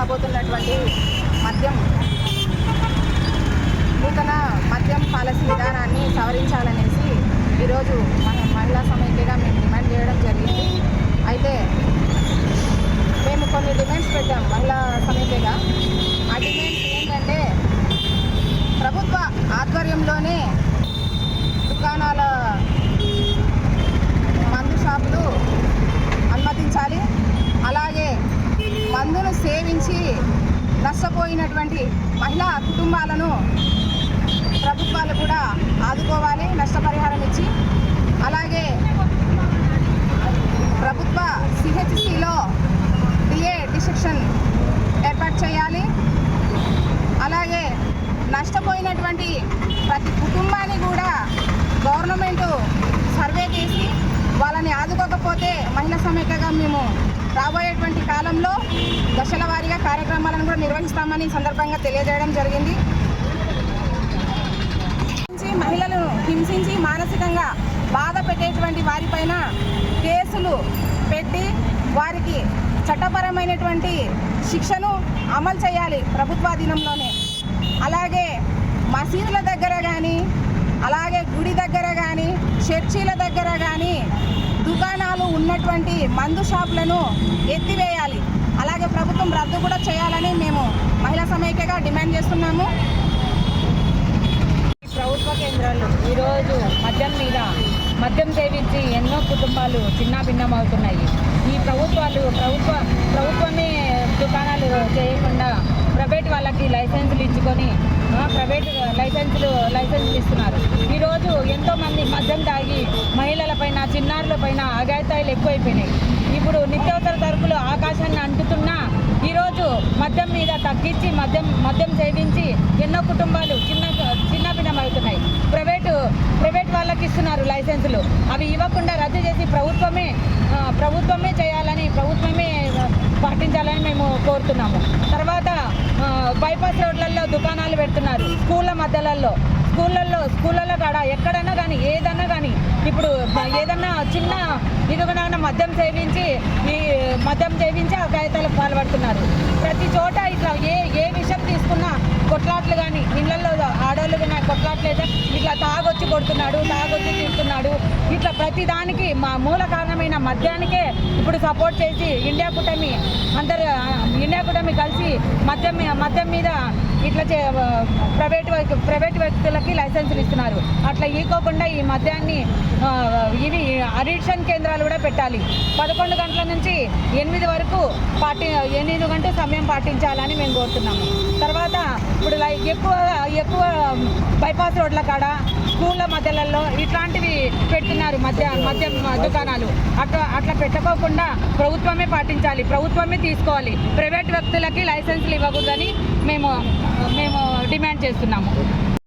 రాబోతున్నటువంటి నూతన మద్యం పాలసీ విధానాన్ని సవరించాలనేసి ఈరోజు మహిళా సమైక్యగా మేము డిమాండ్ చేయడం జరిగింది. అయితే మేము కొన్ని డిమాండ్స్ పెట్టాం మహిళా సమైక్యగా. ఆ డిమాండ్స్ ఏంటంటే ప్రభుత్వ ఆధ్వర్యంలోనే దుకాణాల మందు షాపులు అనుమతించాలి. అలాగే మందును సేవించి నష్టపోయినటువంటి మహిళా కుటుంబాలను ప్రభుత్వాలు కూడా ఆదుకోవాలి, నష్టపరిహారం ఇచ్చి. అలాగే ప్రభుత్వ సిహెచ్సిలో డిఏ డిసెక్షన్ ఏర్పాటు చేయాలి. అలాగే నష్టపోయినటువంటి ప్రతి కుటుంబాన్ని కూడా గవర్నమెంటు సర్వే చేసి వాళ్ళని ఆదుకోకపోతే మహిళా సమైక్యగా మేము రాబోయేటువంటి కాలంలో దశల వారీగా కార్యక్రమాలను కూడా నిర్వహిస్తామని సందర్భంగా తెలియజేయడం జరిగింది. మహిళలను హింసించి మానసికంగా బాధ పెట్టేటువంటి వారిపైన కేసులు పెట్టి వారికి చట్టపరమైనటువంటి శిక్షను అమలు చేయాలి ప్రభుత్వాధీనంలోనే. అలాగే మసీదుల దగ్గర కానీ, అలాగే గుడి దగ్గర కానీ, చర్చీల దగ్గర కానీ దుకాణాలు ఉన్నటువంటి మందు షాపులను ఎత్తివేయాలి. అలాగే ప్రభుత్వం రద్దు కూడా చేయాలని మేము మహిళా సమైక్యగా డిమాండ్ చేస్తున్నాము. ప్రభుత్వ కేంద్రాలు ఈరోజు మద్యం సేవించి ఎన్నో కుటుంబాలు చిన్నాభిన్నమవుతున్నాయి. ఈ ప్రభుత్వమే దుకాణాలు చేయకుండా ప్రైవేట్ వాళ్ళకి లైసెన్సులు ఇచ్చుకొని ప్రైవేట్ లైసెన్సులు ఇస్తున్నారు. ఈరోజు ఎంతోమంది మద్యం తాగి మహిళలపైన, చిన్నారులపైన అఘాయిత్యాలు ఎక్కువైపోయినాయి. ఇప్పుడు నిత్యావసర సరుకులు ఆకాశాన్ని అంటుతున్నా ఈరోజు మద్యం మీద తగ్గించి మద్యం సేవించి ఎన్నో కుటుంబాలు చిన్నభిన్నమవుతున్నాయి. ప్రైవేట్ వాళ్ళకి ఇస్తున్నారు లైసెన్సులు. అవి ఇవ్వకుండా రద్దు చేసి ప్రభుత్వమే చేయాలని, ప్రభుత్వమే పాటించాలని మేము కోరుతున్నాము. తర్వాత బైపాస్ రోడ్లలో దుకాణాలు పెడుతున్నారు. స్కూళ్ళల్లో కాడ ఎక్కడైనా కానీ ఏదన్నా కానీ ఇప్పుడు ఏదన్నా చిన్న ఇదిగునా మద్యం సేవించి అఘాయిత్యాలకు పాల్పడుతున్నారు. ప్రతి చోట ఇట్లా ఏ విషయం తీసుకున్నా కొట్లాట్లు కానీ, ఇళ్లలో ఆడవాళ్ళు కానీ కొట్లాట్లు అయితే ఇట్లా తాగొచ్చి కొడుతున్నాడు, తాగొచ్చి తీస్తున్నాడు. ఇట్లా ప్రతి దానికి మా మూల కారణమైన మద్యానికే ఇప్పుడు సపోర్ట్ చేసి ఇండియా కూటమి కలిసి మద్యం మీద ఇట్లా ప్రైవేట్ వ్యక్తులకి లైసెన్సులు ఇస్తున్నారు. అట్లా ఇవ్వకుండా ఈ మద్యాన్ని ఇవి అడిక్షన్ కేంద్రాలు కూడా పెట్టాలి. 11 గంటల నుంచి 8 వరకు 8 గంటల సమయం పాటించాలని మేము కోరుతున్నాము. తర్వాత ఇప్పుడు ఎక్కువ బైపాస్ రోడ్ల కాడ, స్కూళ్ళ మధ్యలలో ఇట్లాంటివి పెడుతున్నారు మద్యం దుకాణాలు. అట్లా పెట్టుకోకుండా ప్రభుత్వమే పాటించాలి, ప్రభుత్వమే తీసుకోవాలి. ప్రైవేట్ వ్యక్తులకి లైసెన్సులు ఇవ్వకూడదని మేము డిమాండ్ చేస్తున్నాము.